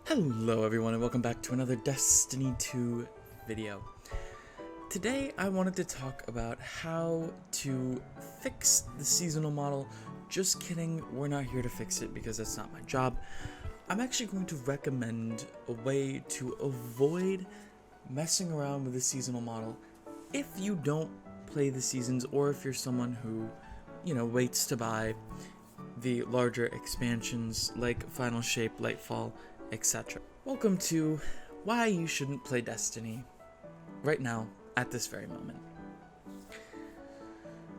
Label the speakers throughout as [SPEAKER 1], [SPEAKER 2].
[SPEAKER 1] Hello everyone and welcome back to another Destiny 2 video. Today I wanted to talk about how to fix the seasonal model. Just kidding, we're not here to fix it because that's not my job. I'm actually going to recommend a way to avoid messing around with the seasonal model if you don't play the seasons, or if you're someone who, waits to buy the larger expansions like Final Shape, Lightfall, etc. Welcome to why you shouldn't play Destiny right now at this very moment.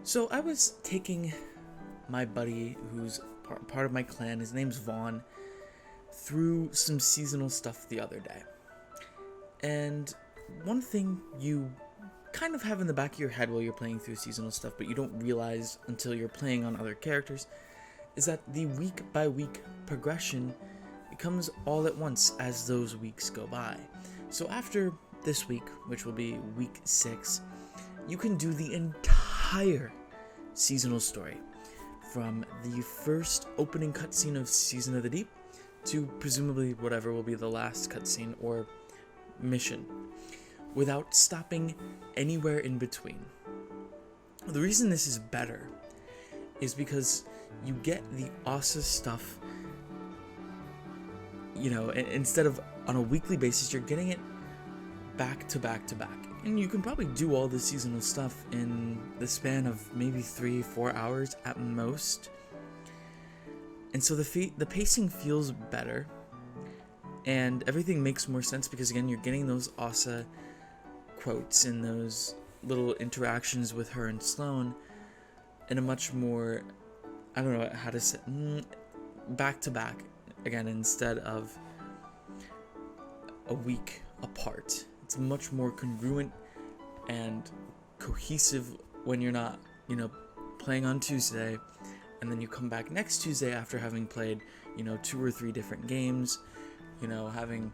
[SPEAKER 1] So I was taking my buddy who's part of my clan, his name's Vaughn, through some seasonal stuff the other day. And one thing you kind of have in the back of your head while you're playing through seasonal stuff, but you don't realize until you're playing on other characters, is that the week by week progression comes all at once as those weeks go by. So after this week, which will be week 6, you can do the entire seasonal story from the first opening cutscene of Season of the Deep to presumably whatever will be the last cutscene or mission, without stopping anywhere in between. The reason this is better is because you get the awesome stuff. Instead of on a weekly basis, you're getting it back to back to back. And you can probably do all the seasonal stuff in the span of maybe 3-4 hours at most. And so the pacing feels better, and everything makes more sense because, again, you're getting those Asa quotes and those little interactions with her and Sloane in a much more, I don't know how to say, back to back. Again, instead of a week apart. It's much more congruent and cohesive when you're not, playing on Tuesday and then you come back next Tuesday after having played, 2 or 3 different games, having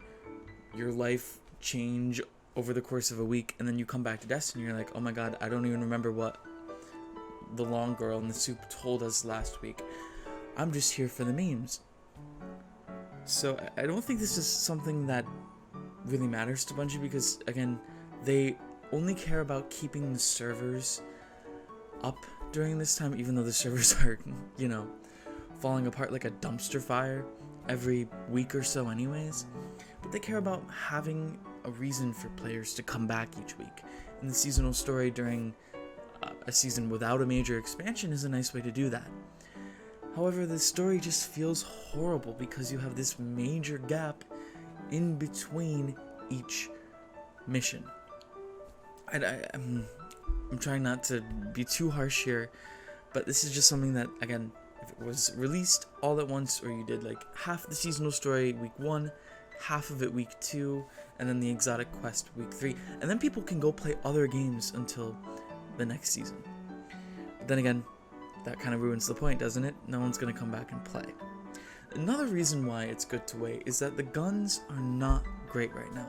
[SPEAKER 1] your life change over the course of a week, and then you come back to Destiny and you're like, oh my god, I don't even remember what the long girl in the soup told us last week. I'm just here for the memes. So I don't think this is something that really matters to Bungie because, again, they only care about keeping the servers up during this time, even though the servers are, falling apart like a dumpster fire every week or so anyways. But they care about having a reason for players to come back each week. And the seasonal story during a season without a major expansion is a nice way to do that. However, the story just feels horrible because you have this major gap in between each mission. I'm trying not to be too harsh here, but this is just something that, again, if it was released all at once, or you did like half the seasonal story week 1, half of it week 2, and then the exotic quest week 3, and then people can go play other games until the next season. But then again, that kind of ruins the point, doesn't it? No one's going to come back and play. Another reason why it's good to wait is that the guns are not great right now.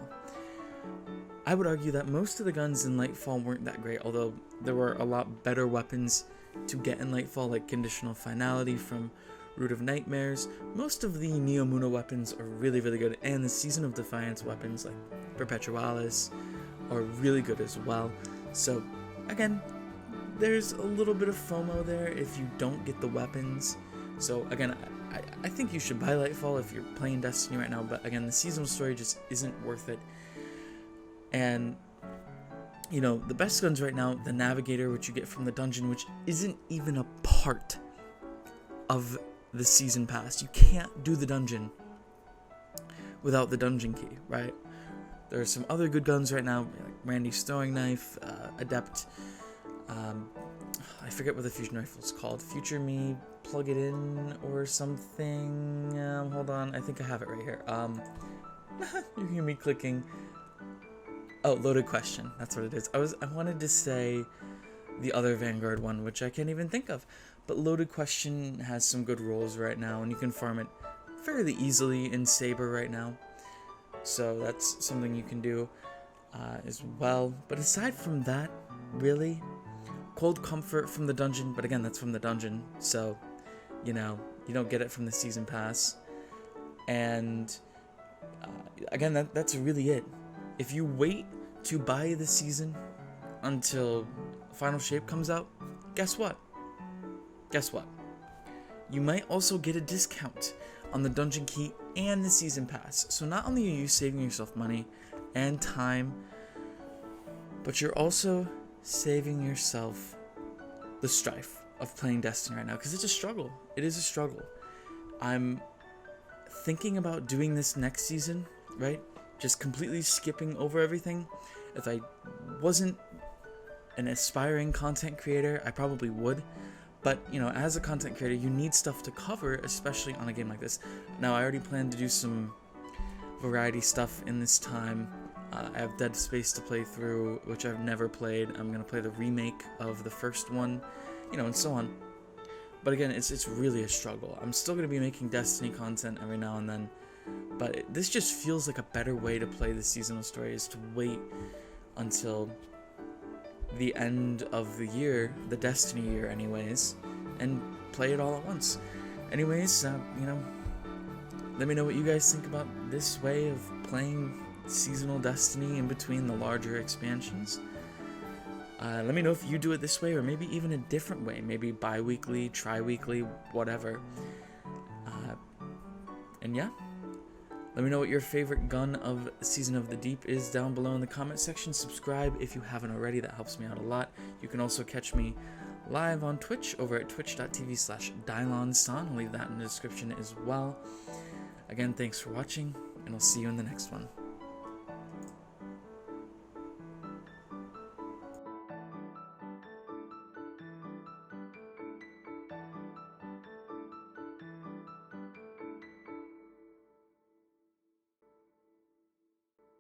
[SPEAKER 1] I would argue that most of the guns in Lightfall weren't that great, although there were a lot better weapons to get in Lightfall, like Conditional Finality from Root of Nightmares. Most of the Neomuna weapons are really, really good, and the Season of Defiance weapons, like Perpetualis, are really good as well. So, again, there's a little bit of FOMO there if you don't get the weapons. So again, I think you should buy Lightfall if you're playing Destiny right now, but again, the seasonal story just isn't worth it. And, the best guns right now, the Navigator, which you get from the dungeon, which isn't even a part of the season pass. You can't do the dungeon without the dungeon key, right? There are some other good guns right now, like Randy's throwing knife, Adept, I forget what the fusion rifle is called. Future Me, plug it in or something. Hold on, I think I have it right here. You hear me clicking. Oh, Loaded Question. That's what it is. I wanted to say the other Vanguard one, which I can't even think of. But Loaded Question has some good rolls right now, and you can farm it fairly easily in Saber right now. So that's something you can do as well. But aside from that, really, Cold Comfort from the dungeon, but again, that's from the dungeon, so, you don't get it from the season pass. And again, that's really it. If you wait to buy the season until Final Shape comes out, guess what? Guess what? You might also get a discount on the Dungeon Key and the Season Pass. So not only are you saving yourself money and time, but you're also saving yourself the strife of playing Destiny right now, because it's a struggle. It is a struggle. I'm thinking about doing this next season, right? Just completely skipping over everything. If I wasn't an aspiring content creator, I probably would. But, you know, as a content creator, you need stuff to cover, especially on a game like this. Now, I already plan to do some variety stuff in this time. I have Dead Space to play through, which I've never played. I'm going to play the remake of the first one, you know, and so on. But again, it's really a struggle. I'm still going to be making Destiny content every now and then. But this just feels like a better way to play the seasonal story, is to wait until the end of the year, the Destiny year anyways, and play it all at once. Anyways, you know, let me know what you guys think about this way of playing seasonal Destiny in between the larger expansions. Let me know if you do it this way, or maybe even a different way, maybe bi-weekly, tri-weekly, whatever. And yeah, let me know what your favorite gun of Season of the Deep is down below in the comment section. Subscribe if you haven't already, that helps me out a lot. You can also catch me live on Twitch over at twitch.tv/DylonStan. I'll leave that in the description as well. Again, thanks for watching, and I'll see you in the next one.